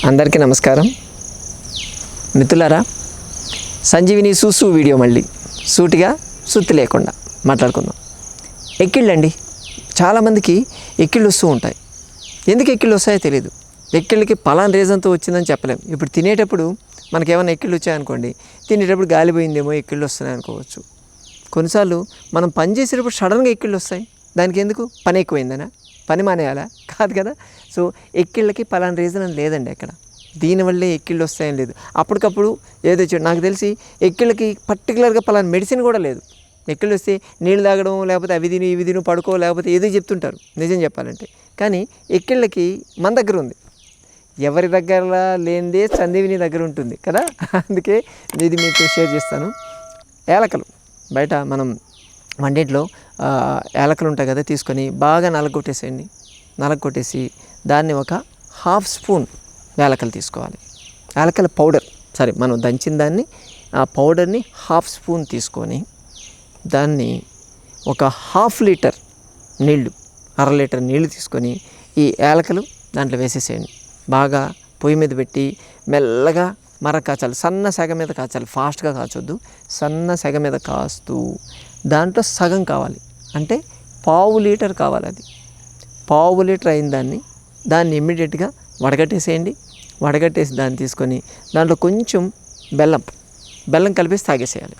అందరికీ నమస్కారం మిత్రులారా. సంజీవిని సూసు వీడియో మళ్ళీ సూటిగా సుత్తి లేకుండా మాట్లాడుకుందాం. ఎక్కిళ్ళండి, చాలామందికి ఎక్కిళ్ళు వస్తూ ఉంటాయి. ఎందుకు ఎక్కిళ్ళు వస్తాయో తెలియదు. ఎక్కిళ్ళకి పలానా రీజన్తో వచ్చిందని చెప్పలేం. ఇప్పుడు తినేటప్పుడు మనకేమైనా ఎక్కిళ్ళు వచ్చాయనుకోండి, తినేటప్పుడు గాలిపోయిందేమో ఎక్కిళ్ళు వస్తున్నాయి అనుకోవచ్చు. కొన్నిసార్లు మనం పని చేసేటప్పుడు సడన్గా ఎక్కిళ్ళు వస్తాయి. దానికి ఎందుకు? పని ఎక్కువైందనా? పని మానేయాలా? కాదు కదా. సో ఎక్కిళ్ళకి పలానా రీజన్ అని లేదండి అక్కడ. దీనివల్లే ఎక్కిళ్ళు వస్తాయని లేదు. అప్పటికప్పుడు ఏదో నాకు తెలిసి ఎక్కిళ్ళకి పర్టికులర్గా పలానా మెడిసిన్ కూడా లేదు. ఎక్కిళ్ళు వస్తే నీళ్ళు తాగడం, లేకపోతే అవి తిని ఇవి తిని పడుకో, లేకపోతే ఏదో చెప్తుంటారు నిజం చెప్పాలంటే. కానీ ఎక్కిళ్ళకి మన దగ్గర ఉంది. ఎవరి దగ్గర లేనిదే సంజీవిని దగ్గర ఉంటుంది కదా. అందుకే ఇది మీతో షేర్ చేస్తాను. ఏలకలు బయట మనం వంటింట్లో యాలకులు ఉంటాయి కదా, తీసుకొని బాగా నలగొట్టేసేయండి. నలగొట్టేసి దాన్ని ఒక హాఫ్ స్పూన్ యాలకలు తీసుకోవాలి. యాలకల పౌడర్, సరే మనం దంచిన దాన్ని, ఆ పౌడర్ని హాఫ్ స్పూన్ తీసుకొని దాన్ని ఒక హాఫ్ లీటర్ నీళ్ళు, అర లీటర్ నీళ్ళు తీసుకొని ఈ యాలకలు దాంట్లో వేసేసేయండి. బాగా పొయ్యి మీద పెట్టి మెల్లగా మర కాచాలి. సన్న సెగ మీద కాచాలి, ఫాస్ట్గా కాచొద్దు. సన్న సెగ మీద కాస్తూ దాంట్లో సగం కావాలి, అంటే పావు లీటర్ కావాలి. అది పావు లీటర్ అయిన దాన్ని ఇమ్మీడియట్గా వడగట్టేసేయండి. వడగట్టేసి దాన్ని తీసుకొని దాంట్లో కొంచెం బెల్లం కలిపేసి తాగేసేయాలి.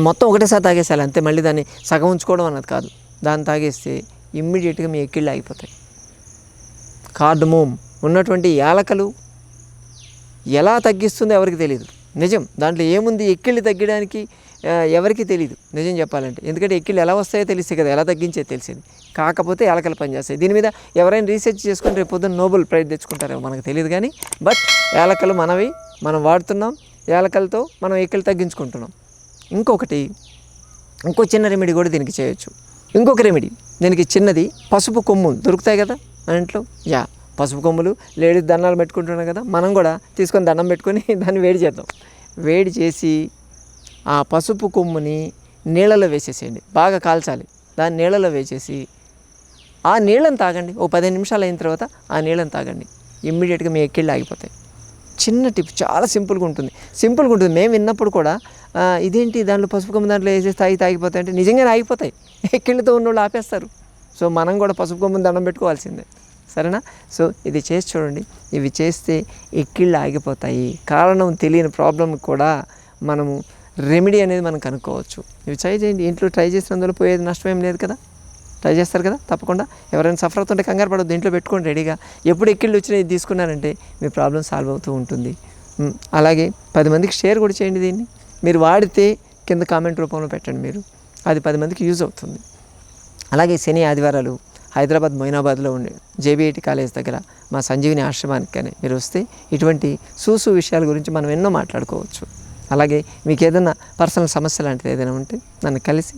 మొత్తం ఒకటేసారి తాగేసేయాలి అంతే. మళ్ళీ దాన్ని సగం ఉంచుకోవడం అన్నది కాదు. దాన్ని తాగేస్తే ఇమ్మీడియట్గా మీ ఎక్కిళ్ళు ఆగిపోతాయి. కార్డమోమ్ ఉన్నటువంటి యాలకలు ఎలా తగ్గిస్తుందో ఎవరికి తెలియదు. నిజం, దాంట్లో ఏముంది ఎక్కిళ్ళు తగ్గడానికి ఎవరికి తెలియదు నిజం చెప్పాలంటే. ఎందుకంటే ఎక్కిళ్ళు ఎలా వస్తాయో తెలిస్తే కదా ఎలా తగ్గించేది తెలిసేది. కాకపోతే యాలకలు పనిచేస్తాయి. దీని మీద ఎవరైనా రీసెర్చ్ చేసుకుని రేపు పొద్దున్న నోబెల్ ప్రైజ్ తెచ్చుకుంటారో మనకు తెలియదు. కానీ బట్ యాలకలు మనవి, మనం వాడుతున్నాం. యాలకలతో మనం ఎక్కిళ్ళు తగ్గించుకుంటున్నాం. ఇంకో చిన్న రెమెడీ కూడా దీనికి చేయొచ్చు. ఇంకొక రెమెడీ దీనికి చిన్నది, పసుపు కొమ్ములు దొరుకుతాయి కదా మన ఇంట్లో. పసుపు కొమ్ములు లేడీస్ దండాలు పెట్టుకుంటున్నాం కదా, మనం కూడా తీసుకొని దండం పెట్టుకొని దాన్ని వేడి చేద్దాం. వేడి చేసి ఆ పసుపు కొమ్ముని నీళ్ళలో వేసేసేయండి. బాగా కాల్చాలి. దాన్ని నీళ్ళలో వేసేసి ఆ నీళ్ళని తాగండి. ఓ 15 నిమిషాలు అయిన తర్వాత ఆ నీళ్ళని తాగండి. ఇమ్మీడియట్గా మీ ఎక్కిళ్ళు ఆగిపోతాయి. చిన్న టిప్, చాలా సింపుల్గా ఉంటుంది. మేము విన్నప్పుడు కూడా ఇదేంటి దాంట్లో పసుపు కొమ్ము దాంట్లో వేసేసి తాగిపోతాయి అంటే నిజంగానే ఆగిపోతాయి. ఎక్కిళ్ళతో ఉన్నోళ్ళు ఆపేస్తారు. సో మనం కూడా పసుపు కొమ్ముని దండం పెట్టుకోవాల్సిందే, సరేనా? సో ఇది చేసి చూడండి. ఇవి చేస్తే ఎక్కిళ్ళు ఆగిపోతాయి. కారణం తెలియని ప్రాబ్లం కూడా మనము రెమెడీ అనేది మనం కనుక్కోవచ్చు. ఇవి ట్రై చేయండి. ఇంట్లో ట్రై చేసినందువల్ల పోయేది నష్టం ఏం లేదు కదా. ట్రై చేస్తారు కదా తప్పకుండా. ఎవరైనా సఫర్ అవుతుంటే కంగారు పడవద్దు, ఇంట్లో పెట్టుకోండి రెడీగా. ఎప్పుడు ఎక్కిళ్ళు వచ్చినా ఇది తీసుకున్నారంటే మీ ప్రాబ్లం సాల్వ్ అవుతూ ఉంటుంది. అలాగే 10 మందికి షేర్ కూడా చేయండి. దీన్ని మీరు వాడితే కింద కామెంట్ రూపంలో పెట్టండి. మీరు అది 10 మందికి యూజ్ అవుతుంది. అలాగే శని ఆదివారాలు హైదరాబాద్ మొయినాబాద్లో ఉండే జేబీఐటి కాలేజ్ దగ్గర మా సంజీవిని ఆశ్రమానికి కానీ మీరు వస్తే ఇటువంటి సూసు విషయాల గురించి మనం ఎన్నో మాట్లాడుకోవచ్చు. అలాగే మీకు ఏదైనా పర్సనల్ సమస్య లాంటిది ఏదైనా ఉంటే నన్ను కలిసి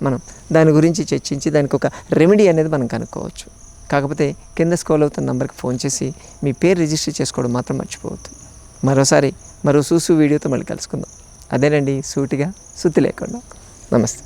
మనం దాని గురించి చర్చించి దానికి ఒక రెమెడీ అనేది మనం కనుక్కోవచ్చు. కాకపోతే కింద స్క్రోల్ అవుతున్న నెంబర్కి ఫోన్ చేసి మీ పేరు రిజిస్టర్ చేసుకోవడం మాత్రం మర్చిపోవద్దు. మరో సూసు వీడియోతో మళ్ళీ కలుసుకుందాం. అదేనండి, సూటిగా సుత్తి లేకుండా. నమస్తే.